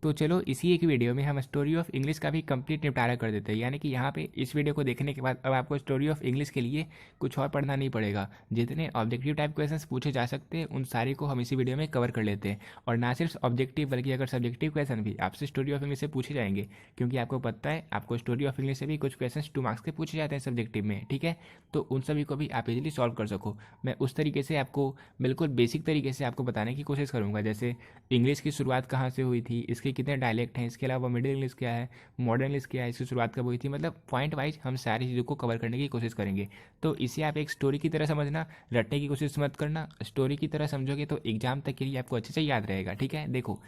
तो चलो इसी एक वीडियो में हम स्टोरी ऑफ इंग्लिश का भी कंप्लीट निपटारा कर देते हैं। यानी कि यहाँ पे इस वीडियो को देखने के बाद अब आपको स्टोरी ऑफ इंग्लिश के लिए कुछ और पढ़ना नहीं पड़ेगा। जितने ऑब्जेक्टिव टाइप क्वेश्चंस पूछे जा सकते हैं उन सारे को हम इसी वीडियो में कवर कर लेते हैं। और ना सिर्फ ऑब्जेक्टिव बल्कि अगर सब्जेक्टिव क्वेश्चन भी आपसे स्टोरी ऑफ इंग्लिश से पूछे जाएंगे, क्योंकि आपको पता है आपको स्टोरी ऑफ इंग्लिश से भी कुछ क्वेश्चन 2 मार्क्स के पूछे जाते हैं सब्जेक्टिव में, ठीक है। तो उन सभी को भी आप इजीली सॉल्व कर सको, मैं उस तरीके से आपको बिल्कुल बेसिक तरीके से आपको बताने की कोशिश करूँगा। जैसे इंग्लिश की शुरुआत कहाँ से हुई थी, इसके कितने डायलेक्ट हैं, इसके अलावा मिडिल इंग्लिश क्या है, मॉडर्न इंग्लिश क्या है, इसकी शुरुआत कब हुई थी, मतलब पॉइंट वाइज हम सारी चीज़ों को कवर करने की कोशिश करेंगे। तो इसे आप एक स्टोरी की तरह समझना, रटने की कोशिश मत करना। स्टोरी की तरह समझोगे तो एग्जाम तक के लिए आपको अच्छे से याद रहेगा, ठीक है। देखो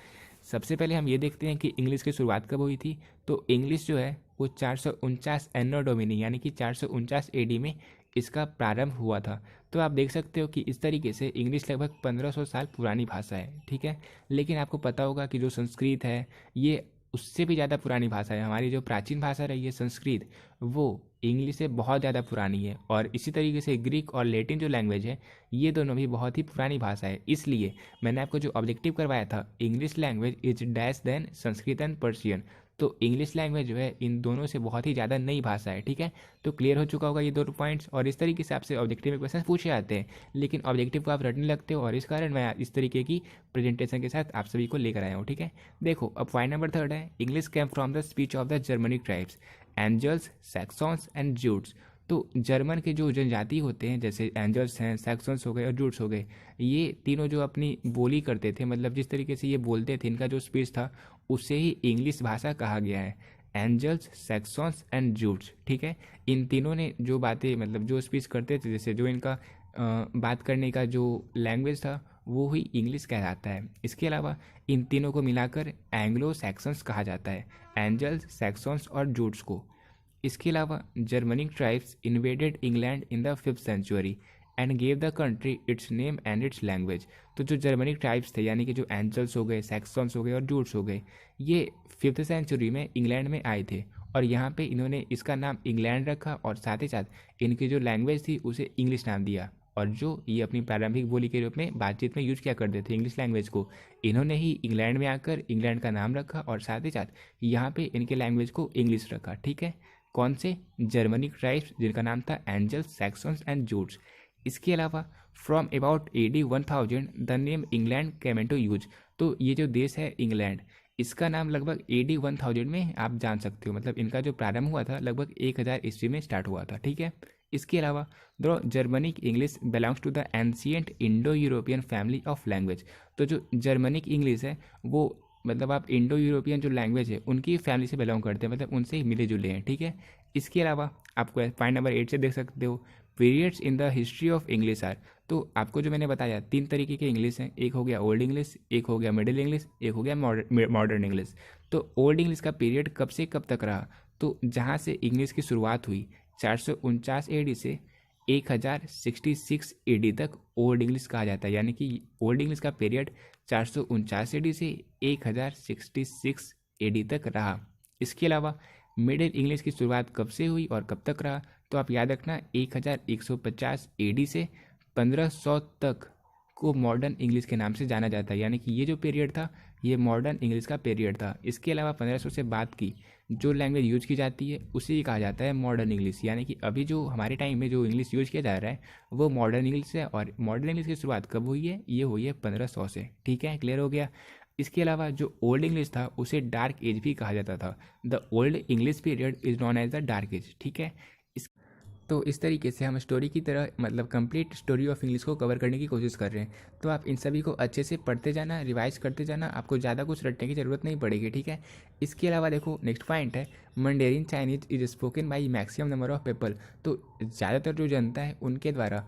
सबसे पहले हम ये देखते हैं कि इंग्लिश की शुरुआत कब हुई थी। तो इंग्लिश जो है वो 449 एनो डोमिनी यानी कि 449 एडी में इसका प्रारंभ हुआ था। तो आप देख सकते हो कि इस तरीके से इंग्लिश लगभग 1500 साल पुरानी भाषा है, ठीक है। लेकिन आपको पता होगा कि जो संस्कृत है ये उससे भी ज़्यादा पुरानी भाषा है। हमारी जो प्राचीन भाषा रही है संस्कृत, वो इंग्लिश से बहुत ज़्यादा पुरानी है। और इसी तरीके से ग्रीक और लैटिन जो लैंग्वेज है ये दोनों भी बहुत ही पुरानी भाषा है। इसलिए मैंने आपको जो ऑब्जेक्टिव करवाया था, English language is dash then Sanskrit and Persian, तो इंग्लिश लैंग्वेज जो है इन दोनों से बहुत ही ज़्यादा नई भाषा है, ठीक है। तो क्लियर हो चुका होगा ये दो पॉइंट्स। और इस तरीके से आपसे ऑब्जेक्टिव में क्वेश्चन पूछे जाते हैं, लेकिन ऑब्जेक्टिव को आप रटने लगते हो और इस कारण मैं इस तरीके की प्रेजेंटेशन के साथ आप सभी को लेकर आया हूँ, ठीक है। देखो अब पॉइंट नंबर 3 है, English came from the speech of the Germanic tribes Angles, Saxons and Jutes. तो जर्मन के जो जनजाति होते हैं जैसे एंजल्स हैं, सैक्सन्स हो गए और जूट्स हो गए, ये तीनों जो अपनी बोली करते थे, मतलब जिस तरीके से ये बोलते थे, इनका जो स्पीच था उससे ही इंग्लिश भाषा कहा गया है, एंजल्स, सैक्सॉन्स एंड जूट्स, ठीक है। इन तीनों ने जो बातें मतलब जो स्पीच करते थे, जैसे जो इनका बात करने का जो लैंग्वेज था वो ही इंग्लिश कहलाता है। इसके अलावा इन तीनों को मिलाकर एंग्लो सैक्सन्स कहा जाता है, एंजल्स, सैक्सॉन्स और जूट्स को। इसके अलावा Germanic tribes invaded England in the 5th century and gave the country its name and its language. तो जो जर्मनिक ट्राइब्स थे यानी कि जो एंजल्स हो गए, सैक्सन्स हो गए और जूट्स हो गए, ये 5th सेंचुरी में इंग्लैंड में आए थे और यहाँ पे इन्होंने इसका नाम इंग्लैंड रखा और साथ ही साथ इनकी जो लैंग्वेज थी उसे इंग्लिश नाम दिया। और जो ये अपनी प्रारंभिक बोली के रूप में बातचीत में यूज किया करते थे इंग्लिश लैंग्वेज को, इन्होंने ही इंग्लैंड में आकर इंग्लैंड का नाम रखा और साथ ही साथ यहाँ पे इनके लैंग्वेज को इंग्लिश रखा, ठीक है। कौन से? जर्मनिक ट्राइब्स जिनका नाम था एंजल्स, सैक्सन्स एंड जूट्स। इसके अलावा from about AD 1000 the name England came into use. तो ये जो देश है इंग्लैंड, इसका नाम लगभग AD 1000 में आप जान सकते हो, मतलब इनका जो प्रारंभ हुआ था लगभग 1000 ईस्वी में स्टार्ट हुआ था, ठीक है। इसके अलावा the Germanic English belongs to the ancient Indo European family of language. तो जो जर्मनिक इंग्लिश है वो मतलब आप इंडो यूरोपियन जो लैंग्वेज है उनकी फैमिली से बिलोंग करते हैं, मतलब उनसे ही मिले जुले हैं, ठीक है। इसके अलावा आपको पॉइंट नंबर 8 से देख सकते हो, periods in the history of English are. तो आपको जो मैंने बताया 3 तरीके के इंग्लिश हैं, एक हो गया ओल्ड इंग्लिश, एक हो गया मिडिल इंग्लिश, एक हो गया मॉडर्न इंग्लिश। तो ओल्ड इंग्लिश का पीरियड कब से कब तक रहा? तो जहाँ से इंग्लिश की शुरुआत हुई 449 AD से 1066 AD तक ओल्ड इंग्लिश कहा जाता है। यानी कि ओल्ड इंग्लिश का पीरियड 449 AD से 1066 AD तक रहा। इसके अलावा मिडिल इंग्लिश की शुरुआत कब से हुई और कब तक रहा? तो आप याद रखना 1150 AD से 1500 तक को मॉडर्न इंग्लिश के नाम से जाना जाता है। यानी कि ये जो पीरियड था ये मॉडर्न इंग्लिश का पीरियड था। इसके अलावा 1500 से बाद की जो लैंग्वेज यूज की जाती है उसे ही कहा जाता है मॉडर्न इंग्लिश। यानी कि अभी जो हमारे टाइम में जो इंग्लिश यूज किया जा रहा है वो मॉडर्न इंग्लिश है। और मॉडर्न इंग्लिश की शुरुआत कब हुई है? ये हुई है 1500 से, ठीक है, क्लियर हो गया। इसके अलावा जो ओल्ड इंग्लिश था उसे डार्क एज भी कहा जाता था। The old English period is known as the dark age, ठीक है। तो इस तरीके से हम स्टोरी की तरह मतलब कंप्लीट स्टोरी ऑफ इंग्लिश को कवर करने की कोशिश कर रहे हैं। तो आप इन सभी को अच्छे से पढ़ते जाना, रिवाइज करते जाना, आपको ज़्यादा कुछ रटने की ज़रूरत नहीं पड़ेगी, ठीक है। इसके अलावा देखो नेक्स्ट पॉइंट है, Mandarin Chinese is spoken by maximum number of people. तो ज़्यादातर जो जनता है उनके द्वारा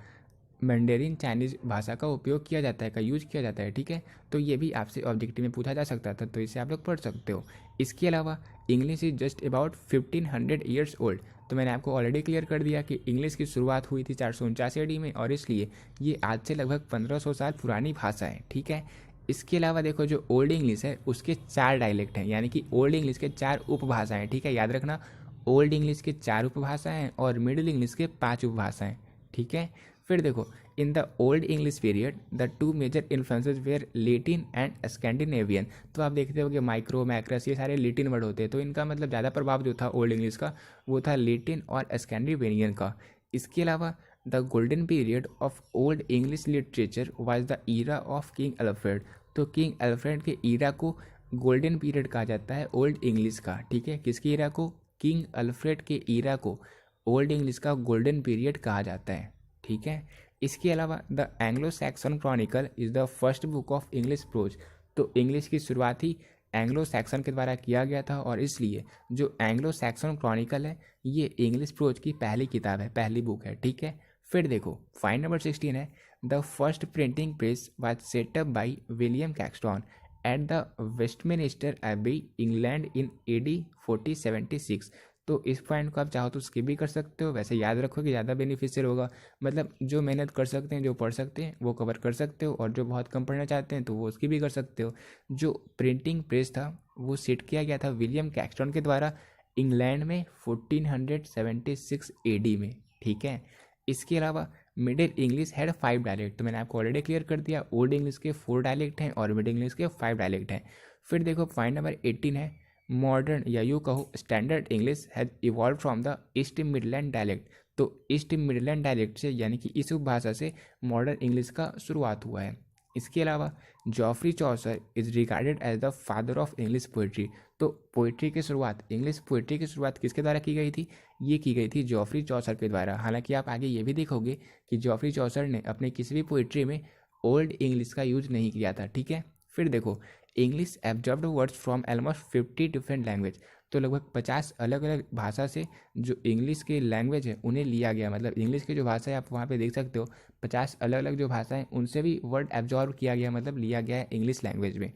मैंडेरिन चाइनीज़ भाषा का उपयोग किया जाता है, का यूज किया जाता है, ठीक है। तो ये भी आपसे ऑब्जेक्टिव में पूछा जा सकता था, तो इसे आप लोग पढ़ सकते हो। इसके अलावा English is just about 1500 years old. तो मैंने आपको ऑलरेडी क्लियर कर दिया कि इंग्लिश की शुरुआत हुई थी 449 AD में और इसलिए ये आज से लगभग 1500 साल पुरानी भाषा है, ठीक है। इसके अलावा देखो जो ओल्ड इंग्लिश है उसके 4 डायलेक्ट हैं, यानी कि ओल्ड इंग्लिश के 4 उपभाषाएँ, ठीक है, याद रखना। ओल्ड इंग्लिश के 4 उपभाषाएँ और मिडिल इंग्लिश के 5 उपभाषाएँ, ठीक है। फिर देखो in the old English period the two major influences were Latin and Scandinavian. तो आप देखते हो कि माइक्रो मैक्रस ये सारे लेटिन वर्ड होते हैं, तो इनका मतलब ज़्यादा प्रभाव जो था ओल्ड इंग्लिश का वो था लेटिन और स्कैंडिनेवियन का। इसके अलावा the golden period of old English literature was the era of king Alfred. तो किंग अल्फ्रेड के ईरा को गोल्डन पीरियड कहा जाता है ओल्ड इंग्लिश का, ठीक है। किसकी ईरा को? किंग अल्फ्रेड के ईरा को ओल्ड इंग्लिश का गोल्डन पीरियड कहा जाता है, ठीक है। इसके अलावा the Anglo Saxon Chronicle is the first book of English pros. तो इंग्लिश की शुरुआत ही एंग्लो सैक्सन के द्वारा किया गया था और इसलिए जो एंग्लो सैक्सन क्रॉनिकल है ये इंग्लिश प्रोज की पहली किताब है, पहली बुक है, ठीक है। फिर देखो फाइंड नंबर 16 है the first printing press was set up by William Caxton at the Westminster Abbey England in AD 1476। तो इस पॉइंट को आप चाहो तो स्किप भी कर सकते हो, वैसे याद रखो कि ज़्यादा बेनिफिशियल होगा। मतलब जो मेहनत कर सकते हैं, जो पढ़ सकते हैं वो कवर कर सकते हो, और जो बहुत कम पढ़ना चाहते हैं तो वो उसकी भी कर सकते हो। जो प्रिंटिंग प्रेस था वो सेट किया गया था विलियम कैक्सटन के द्वारा इंग्लैंड में 1476 AD में, ठीक है। इसके अलावा मिडिल इंग्लिश हैड 5 डायलेक्ट। तो मैंने आपको ऑलरेडी क्लियर कर दिया, ओल्ड इंग्लिश के 4 डायलेक्ट हैं और मिडिल इंग्लिश के 5 डायलेक्ट हैं। फिर देखो पॉइंट नंबर 18 है मॉडर्न या यूँ कहो standard English has evolve from the east Midland dialect. तो ईस्ट मिडलैंड डायलेक्ट से यानी कि इस उपभाषा से मॉडर्न इंग्लिश का शुरुआत हुआ है। इसके अलावा Geoffrey Chaucer is regarded as the father of English poetry. तो पोइट्री की शुरुआत, इंग्लिश पोइट्री की शुरुआत किसके द्वारा की गई थी? ये की गई थी जॉफ्री चौसर के द्वारा। हालांकि आप आगे ये भी देखोगे कि जॉफ्री चौसर ने अपने किसी भी पोइट्री में ओल्ड इंग्लिश का यूज नहीं किया था, ठीक है। फिर देखो English absorbed words from almost 50 different language. तो लगभग 50 अलग अलग भाषा से जो इंग्लिश के लैंग्वेज है उन्हें लिया गया। मतलब इंग्लिश की जो भाषा है आप वहाँ पे देख सकते हो 50 अलग अलग जो भाषा है उनसे भी वर्ड एब्जॉर्ब किया गया, मतलब लिया गया है इंग्लिश लैंग्वेज में।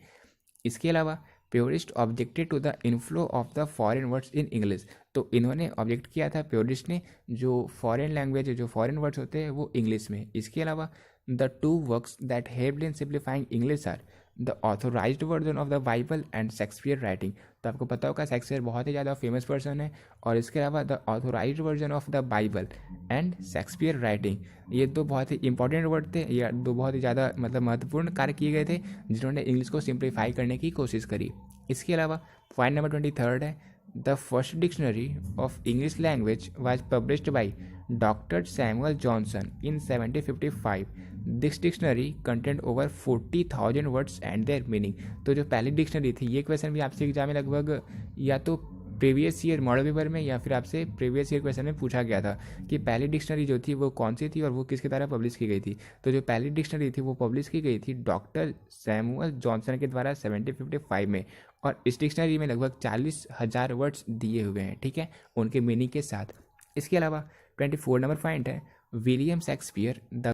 इसके अलावा purist objected to the inflow of the foreign words in English. तो इन्होंने ऑब्जेक्ट किया था प्योरिस्ट ने जो फॉरेन लैंग्वेज है, जो फॉरेन वर्ड्स होते हैं वो इंग्लिश में। इसके अलावा the two works that helped in simplifying English are the authorised version of the Bible and Shakespeare writing. तो आपको पता होगा शेक्सपियर बहुत ही ज़्यादा फेमस पर्सन है, और इसके अलावा the authorised version of the Bible and Shakespeare writing, ये दो बहुत ही इंपॉर्टेंट वर्ड थे, या दो बहुत ही ज़्यादा मतलब महत्वपूर्ण कार्य किए गए थे जिन्होंने इंग्लिश को सिंप्लीफाई करने की कोशिश करी। इसके अलावा पॉइंट नंबर 23 है the first dictionary of English language was published by doctor Samuel Johnson in 1755। This dictionary content over 40,000 words and there meaning. तो जो पहली डिक्शनरी थी, ये क्वेश्चन भी आपसे एग्जाम में लगभग या तो प्रीवियस ईयर मॉडल पेपर में या फिर आपसे प्रीवियस ईयर क्वेश्चन में पूछा गया था कि पहली डिक्शनरी जो थी वो कौन सी थी और वो किसके द्वारा पब्लिश की गई थी। तो जो पहली डिक्शनरी थी वो पब्लिश की गई थी डॉक्टर सैमुअल जॉनसन के द्वारा 1755 में, और इस डिक्शनरी में लगभग 40,000 वर्ड्स दिए हुए हैं, ठीक है, उनके मीनिंग के साथ। इसके अलावा 24 नंबर पॉइंट है William Shakespeare the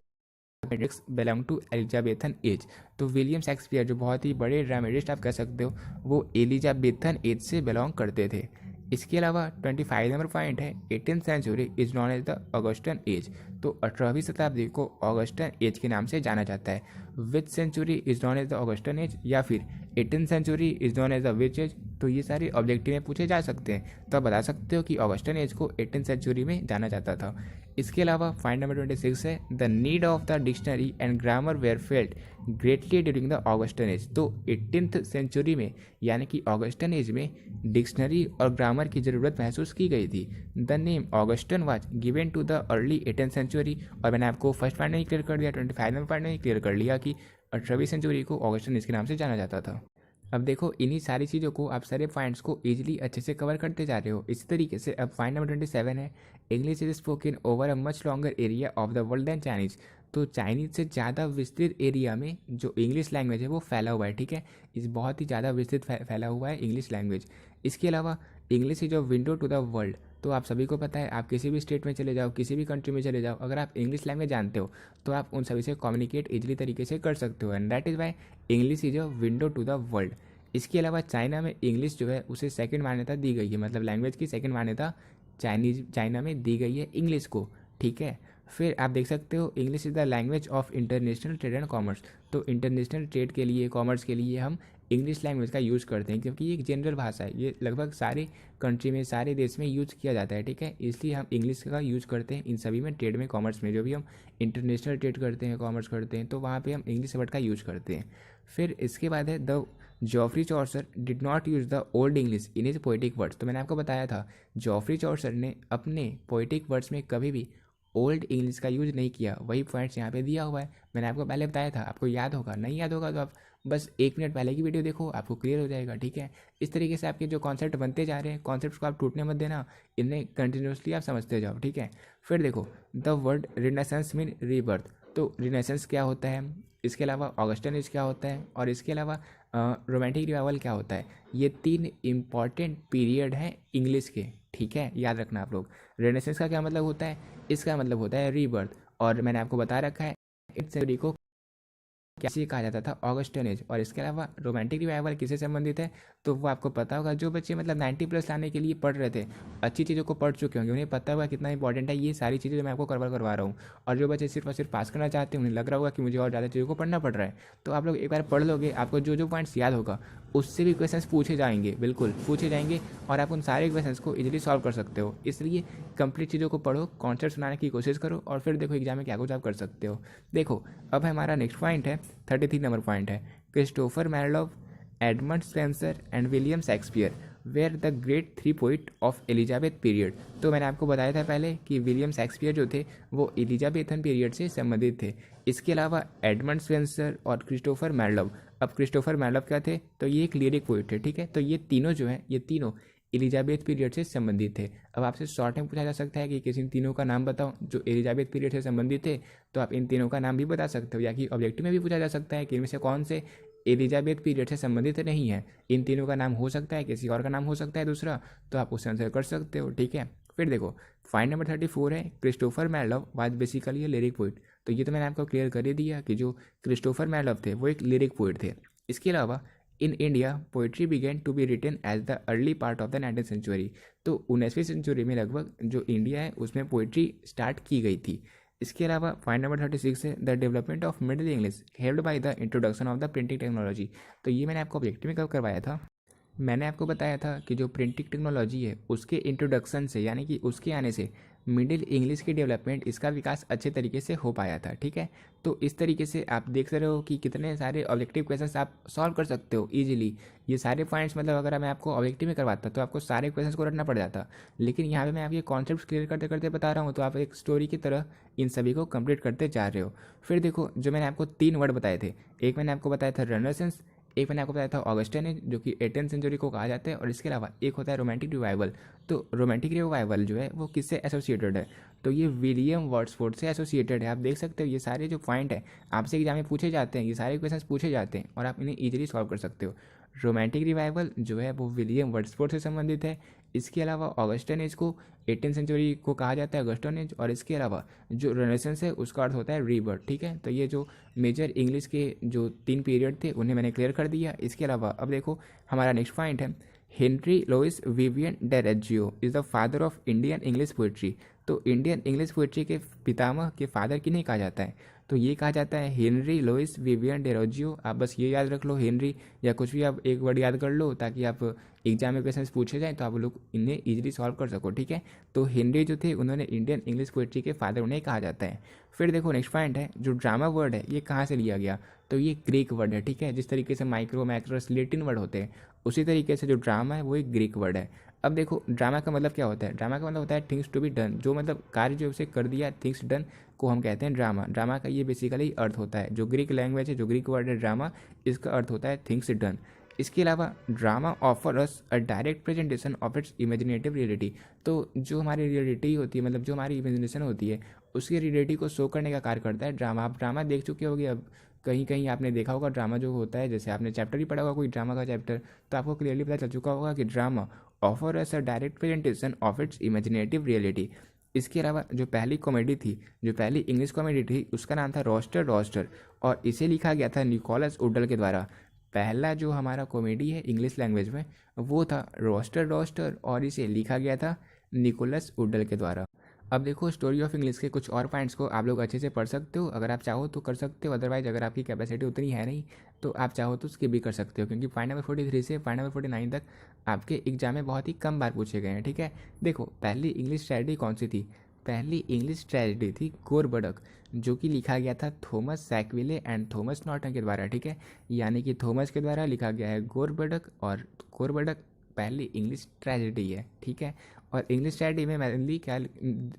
belong to Elizabethan age. तो विलियम शेक्सपियर जो बहुत ही बड़े ड्रामेटिस्ट आप कह सकते हो वो एलिजाबेथन एज से बिलोंग करते थे। इसके अलावा 25 नंबर पॉइंट है 18th century is known as the Augustan age. तो 18वीं शताब्दी को ऑगस्टन एज के नाम से जाना जाता है। Which century is known as the Augustan age, या फिर 18th century is known as the which age. तो ये सारे ऑब्जेक्टिव में पूछे जा सकते हैं, तो आप बता सकते हो कि ऑगस्टन एज को 18th सेंचुरी में जाना जाता था। इसके अलावा पॉइंट नंबर 26 है the need of the dictionary and grammar were felt greatly during the Augustan age. तो 18th सेंचुरी में यानी कि ऑगस्टन एज में डिक्शनरी और ग्रामर की ज़रूरत महसूस की गई थी। The name Augustan was given to the early 18th century. और मैंने आपको फर्स्ट पॉइंट में ही क्लियर कर दिया, 25 नंबर पॉइंट में ही क्लियर कर लिया कि 18वीं सेंचुरी को ऑगस्टन एज के नाम से जाना जाता था। अब देखो इन्हीं सारी चीज़ों को आप सारे पॉइंट्स को ईजिली अच्छे से कवर करते जा रहे हो। इसी तरीके से अब पॉइंट नंबर 27 है English is spoken over a much longer area of the world than Chinese. तो चाइनीज से ज़्यादा विस्तृत एरिया में जो इंग्लिश लैंग्वेज है वो फैला हुआ है, ठीक है, इस बहुत ही ज़्यादा विस्तृत फैला हुआ है इंग्लिश लैंग्वेज। इसके अलावा English is a window to the world. तो आप सभी को पता है, आप किसी भी स्टेट में चले जाओ, किसी भी कंट्री में चले जाओ, अगर आप इंग्लिश लैंग्वेज जानते हो तो आप उन सभी से कम्युनिकेट इजीली तरीके से कर सकते हो, and that is why English is a window to the world. इसके अलावा चाइना में इंग्लिश जो है उसे सेकंड मान्यता दी गई है, मतलब लैंग्वेज की सेकंड मान्यता चाइना में दी गई है इंग्लिश को, ठीक है। फिर आप देख सकते हो English is the language of international trade and commerce. तो इंटरनेशनल ट्रेड के लिए, कॉमर्स के लिए हम इंग्लिश लैंग्वेज का यूज़ करते हैं, क्योंकि ये एक जनरल भाषा है, ये लगभग सारे कंट्री में, सारे देश में यूज़ किया जाता है, ठीक है। इसलिए हम इंग्लिश का यूज़ करते हैं इन सभी में, ट्रेड में, कॉमर्स में, जो भी हम इंटरनेशनल ट्रेड करते हैं, कॉमर्स करते हैं, तो वहाँ पे हम इंग्लिश वर्ड का यूज़ करते हैं। फिर इसके बाद है the Geoffrey Chaucer did not use the old English in his poetic words. तो मैंने आपको बताया था जॉफ्री चौसर ने अपने पोइटिक वर्ड्स में कभी भी ओल्ड इंग्लिश का यूज़ नहीं किया। वही पॉइंट्स यहाँ पे दिया हुआ है, मैंने आपको पहले बताया था, आपको याद होगा, नहीं याद होगा तो आप बस 1 मिनट पहले की वीडियो देखो, आपको क्लियर हो जाएगा, ठीक है। इस तरीके से आपके जो कॉन्सेप्ट बनते जा रहे हैं, कॉन्सेप्ट को आप टूटने मत देना, इन्हें कंटिन्यूसली आप समझते जाओ, ठीक है। फिर देखो the word renaissance mean rebirth. तो रिनेसेंस क्या होता है, इसके अलावा ऑगस्टन एज क्या होता है, और इसके अलावा रोमांटिक रिवाइवल क्या होता है। ये 3 इम्पॉर्टेंट पीरियड हैं इंग्लिश के, ठीक है, याद रखना आप लोग। रेनेसेंस का क्या मतलब होता है, इसका मतलब होता है रीबर्थ, और मैंने आपको बता रखा है इस सेंचुरी को कैसे कहा जाता था, ऑगस्टन एज। और इसके अलावा रोमांटिक रिवाइवल किससे संबंधित है, तो वो आपको पता होगा, जो बच्चे मतलब 90+ लाने के लिए पढ़ रहे थे, अच्छी चीज़ों को पढ़ चुके होंगे, उन्हें पता होगा कितना इंपॉर्टेंट है ये सारी चीज़ें जो मैं आपको कवर करवा रहा हूँ। और जो बच्चे सिर्फ और सिर्फ पास करना चाहते हैं, उन्हें लग रहा होगा कि मुझे और ज़्यादा चीज़ों को पढ़ना पड़ रहा है, तो आप लोग एक बार पढ़ लोगे, आपको जो जो पॉइंट्स याद होगा उससे भी क्वेश्चंस पूछे जाएंगे, बिल्कुल पूछे जाएंगे, और आप उन सारे क्वेश्चंस को इजीली सॉल्व कर सकते हो। इसलिए कंप्लीट चीज़ों को पढ़ो, कॉन्सेप्ट बनाने की कोशिश करो, और फिर देखो एग्जाम में क्या कुछ आप कर सकते हो। देखो अब हमारा नेक्स्ट पॉइंट है, 33 नंबर पॉइंट है, Christopher Marlowe, Edmund Spenser and William Shakespeare were the great 3 poet of Elizabeth period. तो मैंने आपको बताया था पहले कि विलियम शेक्सपियर जो थे वो एलिजाबेथन पीरियड से संबंधित थे। इसके अलावा एडमंड स्पेंसर और क्रिस्टोफर मैरलोव। अब क्रिस्टोफर मैरलोव क्या थे, तो ये एक लिरिक पोइट थे, ठीक है। तो ये तीनों जो है, ये तीनों एलिजाबेथ पीरियड से संबंधित थे। अब आपसे शॉर्ट में पूछा जा सकता है कि किसी इन तीनों का नाम बताओ जो एलिजाबेथ पीरियड से संबंधित थे, तो आप इन तीनों का नाम भी बता सकते हो, या कि ऑब्जेक्टिव में भी पूछा जा सकता है कि इनमें से कौन से एलिजाबेथ पीरियड से संबंधित नहीं है। इन तीनों का नाम हो सकता है, किसी और का नाम हो सकता है दूसरा, तो आप उससे आंसर कर सकते हो, ठीक है। फिर देखो फाइंड नंबर 34 है, Christopher Marlowe was basically a lyric poet. तो ये तो मैंने आपको क्लियर कर ही दिया कि जो क्रिस्टोफर मैरलोव थे वो एक लिरिक पोइट थे। इसके अलावा in India poetry began to be written as the early part of the 19th century. तो 19वीं सेंचुरी में लगभग जो इंडिया है उसमें पोइट्री स्टार्ट की गई थी। इसके अलावा पॉइंट नंबर 36 है, the development of middle English held by the introduction of the printing technology. तो ये मैंने आपको ऑब्जेक्टिव में कब करवाया था, मैंने आपको बताया था कि जो प्रिंटिंग टेक्नोलॉजी है उसके इंट्रोडक्शन से, यानी कि उसके आने से मिडिल इंग्लिश की डेवलपमेंट, इसका विकास अच्छे तरीके से हो पाया था, ठीक है। तो इस तरीके से आप देख रहे हो कि कितने सारे ऑब्जेक्टिव क्वेश्चंस आप सॉल्व कर सकते हो इजीली। ये सारे पॉइंट्स मतलब अगर मैं आपको ऑब्जेक्टिव में करवाता तो आपको सारे क्वेश्चंस को रटना पड़ जाता, लेकिन यहाँ पे मैं आपके कॉन्सेप्ट क्लियर करते करते बता रहा हूँ, तो आप एक स्टोरी की तरह इन सभी को कंप्लीट करते जा रहे हो। फिर देखो जो मैंने आपको 3 वर्ड बताए थे, एक मैंने आपको बताया था रेनेसेंस, एक मैंने आपको बताया था ऑगस्टन एज जो कि 18th सेंचुरी को कहा जाता है, और इसके अलावा एक होता है रोमांटिक रिवाइवल। तो रोमांटिक रिवाइवल जो है वो किससे एसोसिएटेड है, तो ये विलियम वर्ड्सवर्थ से एसोसिएटेड है। आप देख सकते हो ये सारे जो पॉइंट है आपसे एग्जाम में पूछे जाते हैं, ये सारे क्वेश्चन पूछे जाते हैं और आप इन्हें ईजिली सॉल्व कर सकते हो। रोमांटिक रिवाइवल जो है वो विलियम वर्ड्सवर्थ से संबंधित है। इसके अलावा ऑगस्टन एज को 18th सेंचुरी को कहा जाता है ऑगस्टन एज, और इसके अलावा जो रेनेसेंस है उसका अर्थ होता है रीबर्थ, ठीक है। तो ये जो मेजर इंग्लिश के जो 3 पीरियड थे उन्हें मैंने क्लियर कर दिया। इसके अलावा अब देखो हमारा नेक्स्ट पॉइंट है, Henry Louis Vivian Derozio is the father of Indian English poetry. तो इंडियन इंग्लिश पोइट्री के पितामह के फादर किन्हें कहा जाता है, तो ये कहा जाता है हेनरी लुइस विवियन डेरोजियो। आप बस ये याद रख लो हेनरी, या कुछ भी आप एक वर्ड याद कर लो ताकि आप एग्जाम में क्वेश्चन पूछे जाएँ तो आप लोग इन्हें ईजिली सॉल्व कर सको, ठीक है। तो हेनरी जो थे उन्होंने इंडियन इंग्लिश पोइट्री के फादर उन्हें कहा जाता है। फिर देखो नेक्स्ट पॉइंट है, जो ड्रामा वर्ड है ये कहाँ से लिया गया, तो ये ग्रीक वर्ड है, ठीक है। जिस तरीके से माइक्रो मैक्रोस लेटिन वर्ड होते हैं उसी तरीके से जो ड्रामा है वो एक ग्रीक वर्ड है। अब देखो ड्रामा का मतलब क्या होता है, ड्रामा का मतलब होता है थिंग्स टू बी डन, जो मतलब कार्य जो उसे कर दिया, थिंग्स डन को हम कहते हैं ड्रामा। ड्रामा का ये बेसिकली अर्थ होता है, जो ग्रीक लैंग्वेज है, जो ग्रीक वर्ड है ड्रामा, इसका अर्थ होता है थिंग्स डन। इसके अलावा drama offer us a direct presentation of its imaginative reality. तो जो हमारी रियलिटी होती है, मतलब जो हमारी इमेजिनेशन होती है उसकी रियलिटी को शो करने का कार्य करता है ड्रामा। आप ड्रामा देख चुके होगे, अब कहीं कहीं आपने देखा होगा ड्रामा जो होता है, जैसे आपने चैप्टर ही पढ़ा होगा कोई ड्रामा का चैप्टर, तो आपको क्लियरली पता चल चुका होगा कि drama offer us a direct presentation of its imaginative reality. इसके अलावा जो पहली कॉमेडी थी, जो पहली इंग्लिश कॉमेडी थी, उसका नाम था रोस्टर रोस्टर, और इसे लिखा गया था निकोलस उडल के द्वारा। पहला जो हमारा कॉमेडी है इंग्लिश लैंग्वेज में वो था रोस्टर रोस्टर, और इसे लिखा गया था निकोलस उडल के द्वारा। अब देखो स्टोरी ऑफ इंग्लिश के कुछ और पॉइंट्स को आप लोग अच्छे से पढ़ सकते हो, अगर आप चाहो तो कर सकते हो, अदरवाइज अगर आपकी कैपेसिटी उतनी है नहीं तो आप चाहो तो स्किप भी कर सकते हो, क्योंकि पॉइंट नंबर 43 से पॉइंट नंबर 49 तक आपके एग्जाम में बहुत ही कम बार पूछे गए हैं। ठीक है, देखो पहली इंग्लिश ट्रेजेडी कौन सी थी? पहली इंग्लिश ट्रेजेडी थी गोरबडक, जो कि लिखा गया था थॉमस सैकविले एंड थॉमस नॉर्टन के द्वारा। ठीक है, यानी कि थॉमस के द्वारा लिखा गया है गोरबडक, और गोरबडक पहली इंग्लिश ट्रेजेडी है। ठीक है, और इंग्लिश ट्रेजेडी में मेनली क्या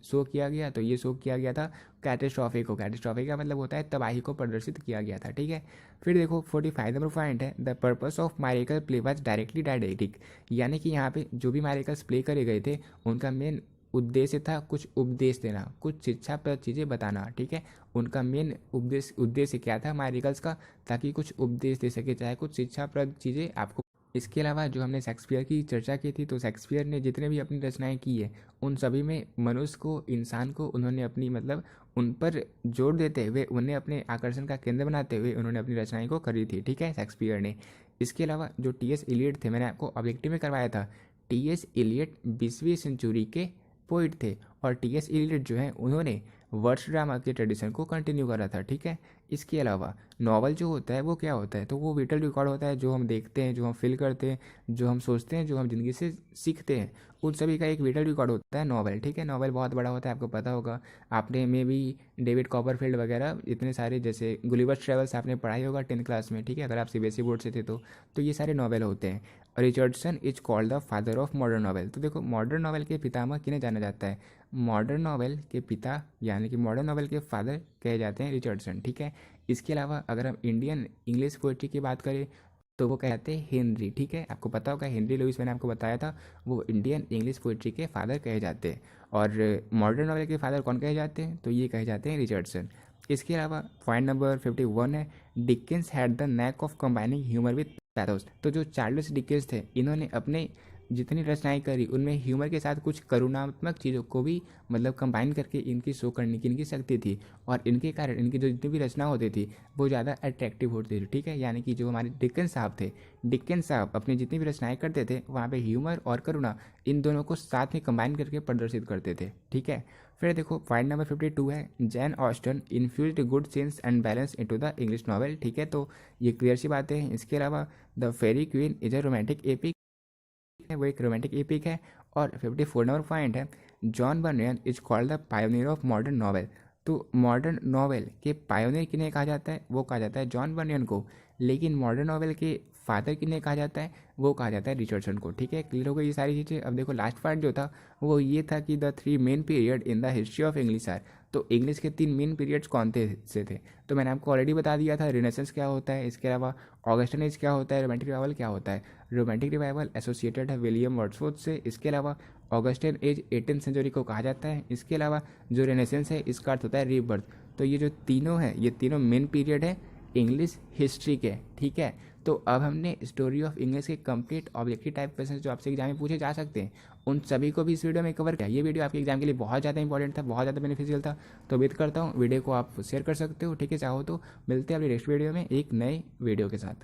शो किया गया, तो ये शो किया गया था कैटेस्ट्रॉफी को। कैटेस्ट्रॉफी का मतलब होता है तबाही को प्रदर्शित किया गया था। ठीक है, फिर देखो 45 नंबर पॉइंट है, the purpose of miracle play was directly didactic, यानी कि यहाँ पे जो भी मैरिकल्स प्ले करे गए थे उनका मेन उद्देश्य था कुछ उपदेश देना, कुछ शिक्षाप्रद चीज़ें बताना। ठीक है, उनका मेन उद्देश्य क्या था मैरिकल्स का? ताकि कुछ उपदेश दे सके, चाहे कुछ शिक्षाप्रद चीज़ें आपको। इसके अलावा जो हमने शेक्सपियर की चर्चा की थी, तो शेक्सपियर ने जितने भी अपनी रचनाएं की है उन सभी में मनुष्य को, इंसान को उन्होंने अपनी मतलब उन पर जोर देते हुए, उन्हें अपने आकर्षण का केंद्र बनाते हुए उन्होंने अपनी रचनाएं को करी थी। ठीक है, शेक्सपियर ने। इसके अलावा जो टी.एस. इलियट थे, मैंने आपको ऑब्जेक्टिव में करवाया था, टी.एस. इलियट 20वीं सेंचुरी के पोइट थे, और टी.एस. इलियट जो है उन्होंने वर्ड्स ड्रामा के ट्रेडिशन को कंटिन्यू करा था। ठीक है, इसके अलावा नॉवल जो होता है वो क्या होता है? तो वो विटल रिकॉर्ड होता है, जो हम देखते हैं, जो हम फील करते हैं, जो हम सोचते हैं, जो हम ज़िंदगी से सीखते हैं, उन सभी का एक विटल रिकॉर्ड होता है नॉवल। ठीक है, नॉवल बहुत बड़ा होता है, आपको पता होगा, आपने मे भी डेविड कॉपरफील्ड वगैरह इतने सारे, जैसे गुलिवर्स ट्रेवल्स आपने पढ़ाई होगा 10th क्लास में। ठीक है, अगर आप सीबीएसई बोर्ड से थे तो ये सारे नॉवल होते हैं। Richardson is called the father of modern novel. तो देखो मॉडर्न नॉवल के पितामह किन्हें जाना जाता है? मॉडर्न नॉवल के पिता यानी कि मॉडर्न नॉवल के फादर कहे जाते हैं रिचर्डसन। ठीक है, इसके अलावा अगर हम इंडियन इंग्लिश पोइट्री की बात करें तो वो कहते हैं हेनरी। ठीक है, आपको पता होगा हेनरी लुइस, मैंने आपको बताया था, वो इंडियन इंग्लिश पोइट्री के फादर कहे जाते हैं। और मॉडर्न नॉवल के फादर कौन कहे जाते हैं? तो ये कहे जाते हैं रिचर्डसन। इसके अलावा पॉइंट नंबर 51 है, Dickens had the NAAC of combining humour with pathos. तो जो चार्ल्स डिकेंस थे, इन्होंने अपने जितनी रचनाएं करी उनमें ह्यूमर के साथ कुछ करुणात्मक चीज़ों को भी मतलब कंबाइन करके इनकी शो करने की इनकी शक्ति थी, और इनके कारण इनकी जो जितनी भी रचना होती थी वो ज़्यादा अट्रैक्टिव होती थी। ठीक है, यानी कि जो हमारे डिकेंस साहब थे, डिकेंस साहब अपनी जितनी भी रचनाएं करते थे वहाँ पे ह्यूमर और करुणा इन दोनों को साथ में कंबाइन करके प्रदर्शित करते थे। ठीक है, फिर देखो पॉइंट नंबर 52 है, Jane Austen infused good sense and balance into the English novel. ठीक है, तो ये क्लियर सी बातें हैं। इसके अलावा the Faerie Queene is a romantic epic है, वो एक रोमांटिक एपिक है। और 54 नंबर पॉइंट है, John Bunyan is called the pioneer of modern novel. तो मॉडर्न नॉवल के पायोनियर किन्हें कहा जाता है? वो कहा जाता है जॉन बर्नियन को। लेकिन मॉडर्न नॉवल के फादर किन्हें कहा जाता है? वो कहा जाता है रिचर्डसन को। ठीक है, क्लियर हो गई ये सारी चीज़ें। अब देखो लास्ट पार्ट जो था वो ये था कि the 3 main period in the history of English are. तो इंग्लिश के 3 मेन पीरियड्स कौन थे? तो मैंने आपको ऑलरेडी बता दिया था, रिनेसेंस क्या होता है, इसके अलावा ऑगस्टन एज क्या होता है, रोमांटिक रिवाइवल क्या होता है। रोमांटिक रिवाइवल एसोसिएटेड है विलियम वर्ड्सवर्थ से। इसके अलावा ऑगस्टन एज 18th सेंचुरी को कहा जाता है। इसके अलावा जो रेनेसेंस है इसका अर्थ होता है रीबर्थ। तो ये जो तीनों हैं, ये तीनों मेन पीरियड है इंग्लिश हिस्ट्री के। ठीक है, तो अब हमने स्टोरी ऑफ इंग्लिश के कंप्लीट ऑब्जेक्टिव टाइप क्वेश्चन जो आपसे एग्जाम में पूछे जा सकते हैं उन सभी को भी इस वीडियो में कवर किया। ये वीडियो आपके एग्जाम के लिए बहुत ज़्यादा इंपॉर्टेंट था, बहुत ज़्यादा बेनिफिशियल था। तो उम्मीद करता हूँ वीडियो को आप शेयर कर सकते हो। ठीक है, चाहो तो मिलते हैं अपनी नेक्स्ट वीडियो में एक नए वीडियो के साथ।